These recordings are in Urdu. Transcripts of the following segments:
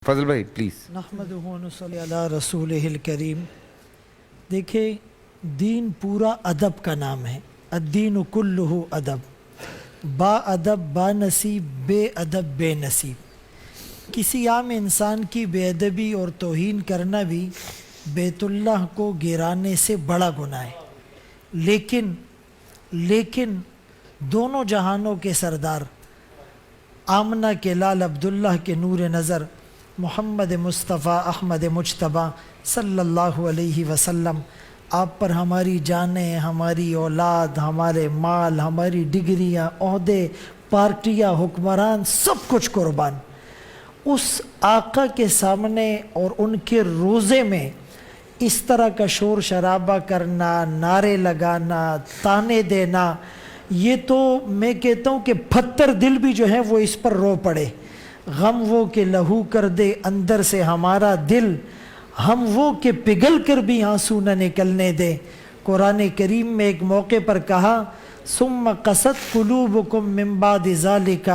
فضل بھائی پلیز. نحمدہ و نصلی علی رسولہ الکریم. دیکھیں دین پورا ادب کا نام ہے. الدین کلہ ادب. با ادب با نصیب، بے ادب بے نصیب. کسی عام انسان کی بے ادبی اور توہین کرنا بھی بیت اللہ کو گرانے سے بڑا گناہ ہے. لیکن دونوں جہانوں کے سردار آمنہ کے لال عبداللہ کے نور نظر محمد مصطفیٰ احمد مجتبیٰ صلی اللہ علیہ وسلم، آپ پر ہماری جانیں، ہماری اولاد، ہمارے مال، ہماری ڈگریاں، عہدے، پارٹیاں، حکمران، سب کچھ قربان. اس آقا کے سامنے اور ان کے روزے میں اس طرح کا شور شرابہ کرنا، نعرے لگانا، تانے دینا، یہ تو میں کہتا ہوں کہ پتھر دل بھی جو ہے وہ اس پر رو پڑے. غم وہ کہ لہو کر دے اندر سے ہمارا دل، ہم وہ کہ پگھل کر بھی آنسو نہ نکلنے دے. قرآن کریم میں ایک موقع پر کہا ثم قست قلوبکم من بعد ذالک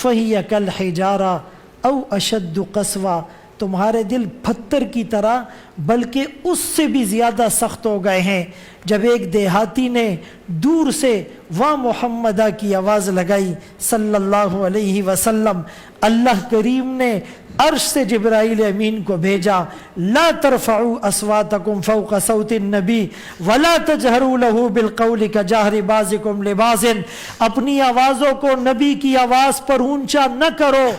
فہی کالحجارہ او اشد قسوہ. تمہارے دل پتھر کی طرح بلکہ اس سے بھی زیادہ سخت ہو گئے ہیں. جب ایک دیہاتی نے دور سے واہ محمدہ کی آواز لگائی صلی اللہ علیہ وسلم، اللہ کریم نے عرش سے جبرائیل امین کو بھیجا، لا ترفعوا اصواتکم فوق صوت النبی ولا تجہروا لہ بالقول کجہر بعضکم لبعض. اپنی آوازوں کو نبی کی آواز پر اونچا نہ کرو.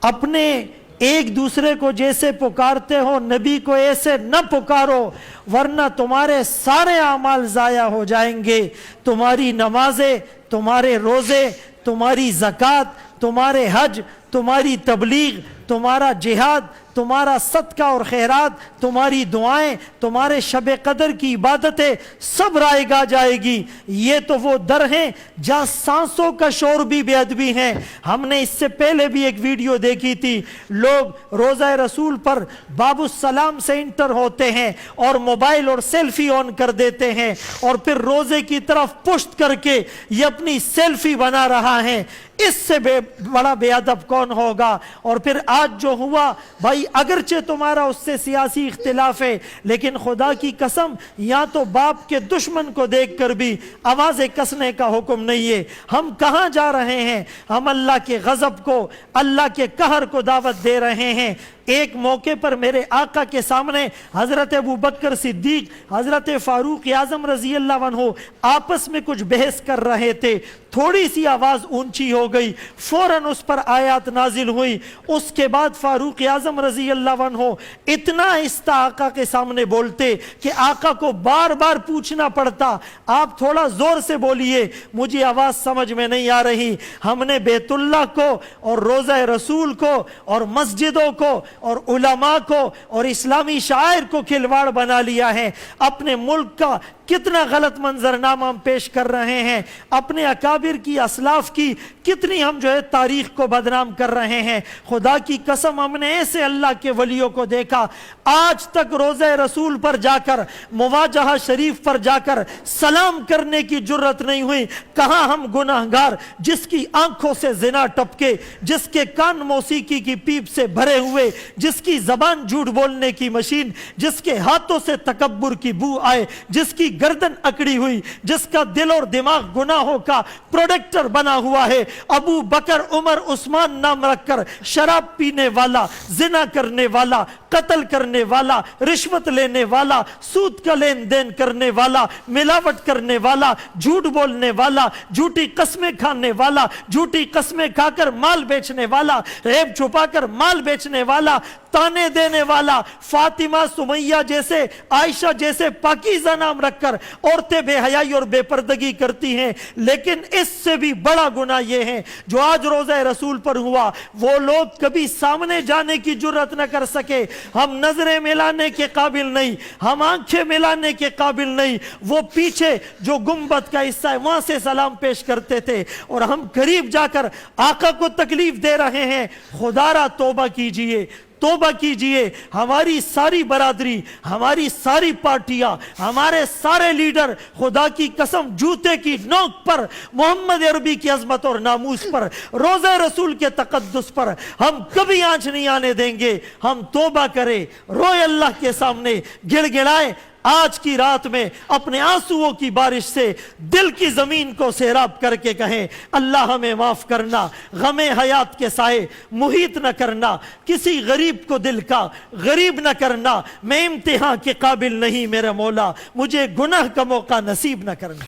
اپنے ایک دوسرے کو جیسے پکارتے ہو نبی کو ایسے نہ پکارو، ورنہ تمہارے سارے اعمال ضائع ہو جائیں گے. تمہاری نمازیں، تمہارے روزے، تمہاری زکوٰۃ، تمہارے حج، تمہاری تبلیغ، تمہارا جہاد، تمہارا صدقہ اور خیرات، تمہاری دعائیں، تمہارے شب قدر کی عبادتیں سب رائے گا جائے گی. یہ تو وہ در ہیں جہاں سانسوں کا شور بھی بے ادبی ہیں. ہم نے اس سے پہلے بھی ایک ویڈیو دیکھی تھی، لوگ روضہ رسول پر باب السلام سے انٹر ہوتے ہیں اور موبائل اور سیلفی آن کر دیتے ہیں اور پھر روزے کی طرف پشت کر کے یہ اپنی سیلفی بنا رہا ہے. اس سے بڑا بے ادب کون ہوگا؟ اور پھر آج جو ہوا بھائی، اگرچہ تمہارا اس سے سیاسی اختلاف ہے، لیکن خدا کی قسم یا تو باپ کے دشمن کو دیکھ کر بھی آوازیں کسنے کا حکم نہیں ہے. ہم کہاں جا رہے ہیں؟ ہم اللہ کے غضب کو، اللہ کے قہر کو دعوت دے رہے ہیں. ایک موقع پر میرے آقا کے سامنے حضرت ابوبکر صدیق، حضرت فاروق اعظم رضی اللہ عنہ آپس میں کچھ بحث کر رہے تھے. تھوڑی سی آواز اونچی ہو گئی، فوراً اس پر آیات نازل ہوئی. اس کے بعد فاروق اعظم رضی اللہ عنہ اتنا آہستہ آقا کے سامنے بولتے کہ آقا کو بار بار پوچھنا پڑتا، آپ تھوڑا زور سے بولیے، مجھے آواز سمجھ میں نہیں آ رہی. ہم نے بیت اللہ کو اور روضہ رسول کو اور مسجدوں کو اور علماء کو اور اسلامی شاعر کو کھلواڑ بنا لیا ہے. اپنے ملک کا کتنا غلط منظرنامہ ہم پیش کر رہے ہیں، اپنے اکابر کی، اسلاف کی کتنی ہم جو ہے تاریخ کو بدنام کر رہے ہیں. خدا کی قسم ہم نے ایسے اللہ کے ولیوں کو دیکھا، آج تک روضہ رسول پر جا کر، مواجہہ شریف پر جا کر سلام کرنے کی جرت نہیں ہوئی. کہاں ہم گناہگار جس کی آنکھوں سے زنا ٹپکے، جس کے کان موسیقی کی پیپ سے بھرے ہوئے، جس کی زبان جھوٹ بولنے کی مشین، جس کے ہاتھوں سے تکبر کی بو آئے، جس کی گردن اکڑی ہوئی، جس کا دل اور دماغ گناہوں کا پروڈکٹر بنا ہوا ہے. ابو بکر، عمر، عثمان نام رکھ کر شراب پینے والا، زنا کرنے والا، قتل کرنے والا، رشوت لینے والا، سود کا لین دین کرنے والا، ملاوٹ کرنے والا، جھوٹ بولنے والا، جھوٹی قسمیں کھانے والا، جھوٹی قسمیں کھا کر مال بیچنے والا، عیب چھپا کر مال بیچنے والا، تانے دینے والا، فاطمہ، سمیہ جیسے، عائشہ جیسے پاکیزہ نام رکھ کر عورتیں بے حیائی اور بے پردگی کرتی ہیں. لیکن اس سے بھی بڑا گناہ یہ ہے جو آج روضہ رسول پر ہوا. وہ لوگ کبھی سامنے جانے کی جرت نہ کر سکے. ہم نظریں ملانے کے قابل نہیں، ہم آنکھیں ملانے کے قابل نہیں. وہ پیچھے جو گنبد کا حصہ ہے وہاں سے سلام پیش کرتے تھے اور ہم قریب جا کر آقا کو تکلیف دے رہے ہیں. خدا را توبہ کیجئے، توبہ کیجئے. ہماری ساری برادری، ہماری ساری پارٹیاں، ہمارے سارے لیڈر خدا کی قسم جوتے کی نوک پر، محمد عربی کی عظمت اور ناموس پر، روزہ رسول کے تقدس پر ہم کبھی آنچ نہیں آنے دیں گے. ہم توبہ کریں، روئے اللہ کے سامنے، گڑ گڑائیں. آج کی رات میں اپنے آنسوؤں کی بارش سے دل کی زمین کو سیراب کر کے کہیں اللہ ہمیں معاف کرنا، غم حیات کے سائے محیط نہ کرنا، کسی غریب کو دل کا غریب نہ کرنا. میں امتحان کے قابل نہیں میرے مولا، مجھے گناہ کا موقع نصیب نہ کرنا.